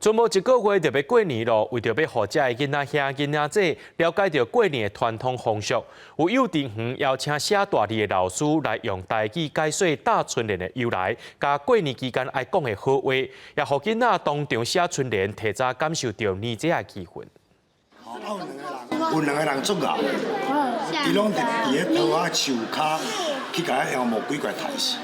准无一个月就要过年咯，为着要互遮个囡仔兄囡仔姐了解到过年的传统风俗，有幼稚园邀请写大字的老师来用台语解说大春联的由来，甲过年期间爱讲的好话，也互囡仔当场写春联，提早感受到年节的气氛。有两个人作业，伊拢伫咧桃仔树骹去甲遐毛鬼怪杀死。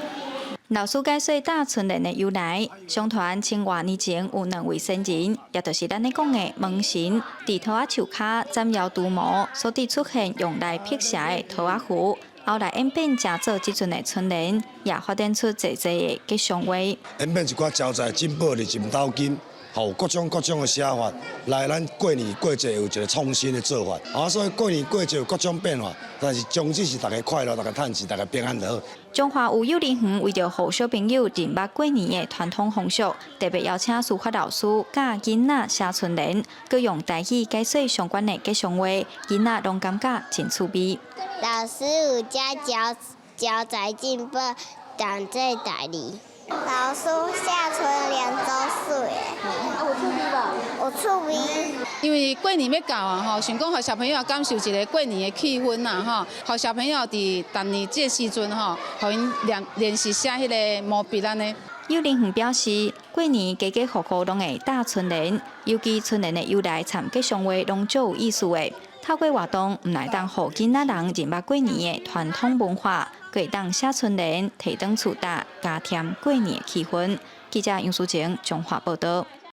老师解说大春联的由来，相传千多年前有两位先人，也就是咱咧讲的门神，伫桃仔树骹斩妖除魔，所地出现用来辟邪的桃仔符，后来演变成做即阵的春联，也发展出侪的吉祥话。演变一寡招财进宝的金斗金。 好，各种的写法，来咱过年过节有一个创新的做法，所以过年过节有各种变化，但是宗旨是大家快乐，大家赚钱，大家平安就好。中华有幼儿园为着互小朋友认捌过年的传统风俗，特别邀请书法老师教囡仔写春联，佮用台语解说相关的吉祥话，囡仔拢感觉真趣味。老师有教招财进宝，讲这台语。 老师写春联做水的，有趣味无？有趣味。因为过年要到啊，吼，想讲互小朋友感受一个过年的气氛呐，吼，互小朋友伫逐年这时阵吼，互因练习写迄个毛笔安尼。幼儿园表示，过年家家户户拢会打春联，尤其春联的由来参吉祥话拢足有意思的。透过活动，唔来当互囡仔人认捌过年的传统文化，可以当写春联，提灯厝搭，加添过年的气氛。记者杨淑晴，中华报道。